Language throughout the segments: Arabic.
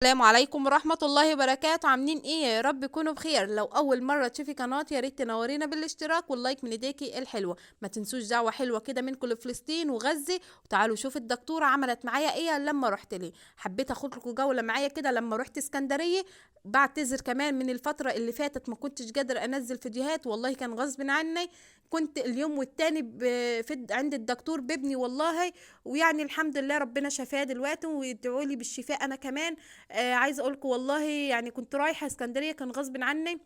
السلام عليكم ورحمة الله وبركاته. عاملين ايه؟ يا رب تكونوا بخير. لو اول مرة تشوفي قناتي يا ريت تنورينا بالاشتراك واللايك من ايديكي الحلوة. ما تنسوش دعوة حلوة كده منكم لفلسطين وغزة. وتعالوا شوفوا الدكتورة عملت معايا ايه لما رحت لي. حبيت اخد لكم جولة معايا كده لما رحت اسكندرية. بعتذر كمان من الفترة اللي فاتت ما كنتش قادر انزل فيديوهات، والله كان غصب عني. كنت اليوم والتاني عند الدكتور بابني والله. ويعني الحمد لله ربنا شفاه دلوقتي، ويدعوا لي بالشفاء انا كمان. عايزه اقولكم والله يعني كنت رايحه اسكندريه كان غصب عني.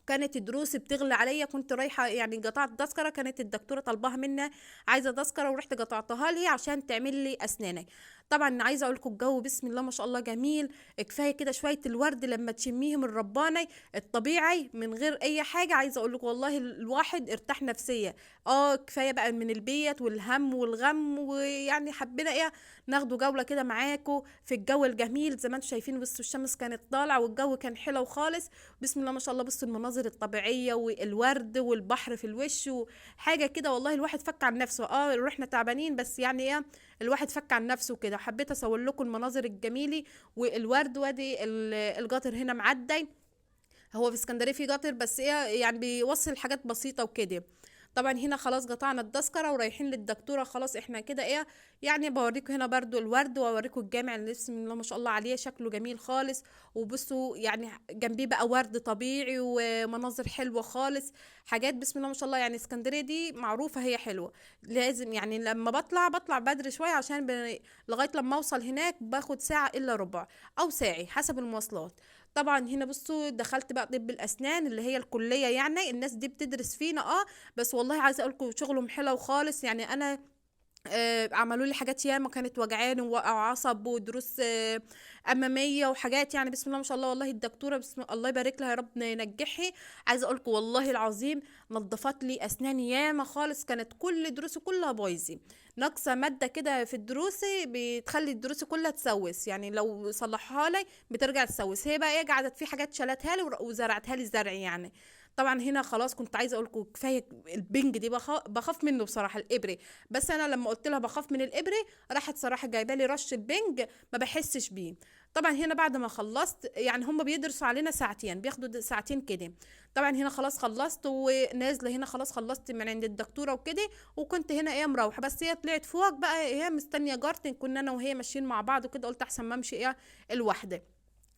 كانت الدروس بتغلى عليا، كنت رايحه يعني قطعت تذكره، كانت الدكتوره طالباها مني عايزه تذكره، ورحت قطعتها لي عشان تعمل لي اسناني. طبعا عايزه اقول لكم الجو بسم الله ما شاء الله جميل. كفايه كده شويه الورد لما تشميهم الرباني الطبيعي من غير اي حاجه. عايزه اقول لكم والله الواحد ارتاح نفسيا. كفايه بقى من البيت والهم والغم، ويعني حبينا ناخدوا جوله كده معاكم في الجو الجميل زي ما انتم شايفين. بصوا الشمس كانت طالعه والجو كان حلو خالص. بسم الله ما شاء الله. بصوا المناظر الطبيعيه والورد والبحر في الوش وحاجه كده، والله الواحد فك عن نفسه. رحنا تعبانين بس يعني الواحد فك عن نفسه كده. حبيت اصور لكم المناظر الجميله والورد. وادي القطر هنا معدي. هو في اسكندريه في قطر بس يعني بيوصل حاجات بسيطه وكده. طبعا هنا خلاص قطعنا التذكره ورايحين للدكتوره. خلاص احنا كده يعني بوريكم هنا برضو الورد، واوريكم الجامع اللي بسم الله ما شاء الله عليه شكله جميل خالص. وبصوا يعني جنبيه بقى ورد طبيعي ومناظر حلوه خالص. حاجات بسم الله ما شاء الله. يعني اسكندريه دي معروفه هي حلوه. لازم يعني لما بطلع بدري شويه عشان لغايه لما اوصل هناك باخد ساعه الا ربع او ساعه حسب المواصلات. طبعا هنا بصوا دخلت بقى طب الاسنان اللي هي الكليه، يعني الناس دي بتدرس فينا. بس والله عايزه اقول لكم شغلهم حلو خالص. يعني انا عملوا لي حاجات ياما كانت وجعاني ووقع عصب ودروس اماميه وحاجات. يعني بسم الله ما شاء الله. والله الدكتوره بسم الله يبارك لها يا رب ينجحها. عايزه اقول لكم والله العظيم نظفت لي اسناني ياما خالص. كانت كل دروسي كلها بايظه، ناقصه ماده كده في الدروس بتخلي الدروس كلها تسوس. يعني لو صلحها لي بترجع تسوس. هي بقى قعدت في حاجات شالتها لي وزرعتها لي زرع يعني. طبعا هنا خلاص كنت عايزه اقول لكم كفايه البنج دي بخاف منه بصراحه الابره. بس انا لما قلت لها بخاف من الابره راحت صراحه جايبه لي رش البنج ما بحسش بيه. طبعا هنا بعد ما خلصت يعني هم بيدرسوا علينا ساعتين، بياخدوا ساعتين كده. طبعا هنا خلاص خلصت ونازله هنا خلاص خلصت من عند الدكتوره وكده. وكنت هنا مروحه، بس هي طلعت فوق بقى مستنيه جارتي. كنا انا وهي ماشيين مع بعض وكده، قلت احسن ما امشي الواحده.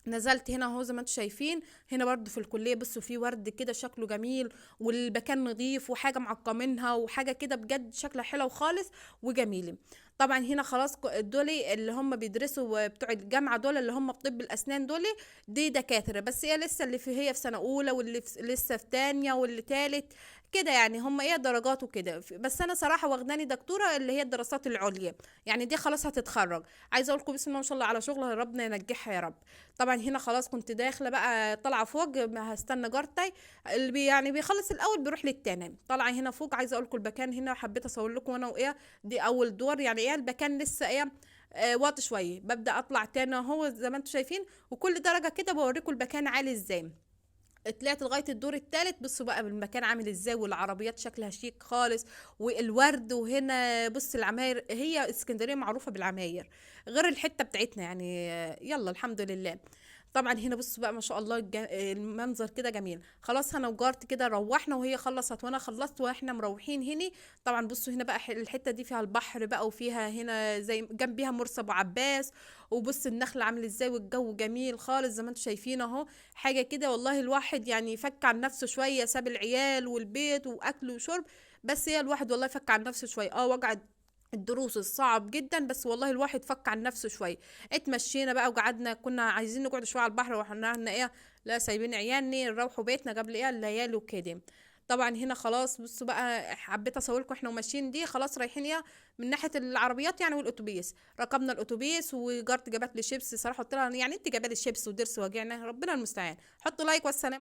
نزلت هنا اهو زي ما انتم شايفين. هنا برضو في الكليه بصوا في ورد كده شكله جميل، والمكان نظيف وحاجه معقمينها وحاجه كده بجد شكلها حلو خالص وجميل. طبعا هنا خلاص دول اللي هم بيدرسوا بتوع الجامعه، دول اللي هم بطب الاسنان دول دي دكاتره. بس هي لسه اللي هي في سنه اولى، واللي لسه في تانية، واللي تالت كده. يعني هم درجات وكده. بس انا صراحه واخداني دكتوره اللي هي الدراسات العليا، يعني دي خلاص هتتخرج. عايزه اقول لكم بسم الله ما شاء الله على شغلها، ربنا ينجحها يا رب. طبعا هنا خلاص كنت داخله بقى طالعه فوق، ما هستنى جارتي. اللي يعني بيخلص الاول بيروح للتاني. طالعه هنا فوق. عايزه اقول لكم المكان هنا حبيت اصور لكم وانا دي اول دور. يعني المكان لسه واطي شويه. ببدا اطلع تاني اهو زي ما انتم شايفين، وكل درجه كده بوريكم المكان عالي ازاي. طلعت لغايه الدور الثالث. بصوا بقى المكان عامل ازاي، والعربيات شكلها شيك خالص، والورد. وهنا بص العماير، هي اسكندريه معروفه بالعماير غير الحته بتاعتنا يعني. يلا الحمد لله. طبعا هنا بصوا بقى ما شاء الله المنظر كده جميل. خلاص انا وجارتي كده روحنا، وهي خلصت وانا خلصت واحنا مروحين هنا. طبعا بصوا هنا بقى الحته دي فيها البحر بقى، وفيها هنا زي جنبيها مرسى ابو عباس. وبص النخل عامل ازاي، والجو جميل خالص زي ما انتم شايفين اهو. حاجه كده والله الواحد يعني فك عن نفسه شويه، ساب العيال والبيت واكل وشرب. بس هي الواحد والله فك عن نفسه شويه. وجع الدروس الصعب جدا، بس والله الواحد فك عن نفسه شويه. اتمشينا بقى وقعدنا، كنا عايزين نقعد شويه على البحر، واحنا لا سايبين عيالنا نروحوا بيتنا قبل الليالي وكده. طبعا هنا خلاص بصوا بقى حبيت اصور لكم احنا وماشيين. دي خلاص رايحين من ناحيه العربيات يعني والاتوبيس. ركبنا الاتوبيس وجارت جابت لي شيبس. صراحه قلت لها يعني انت جايبه لي شيبس ودرس وجعنا، ربنا المستعان. حطوا لايك والسلام.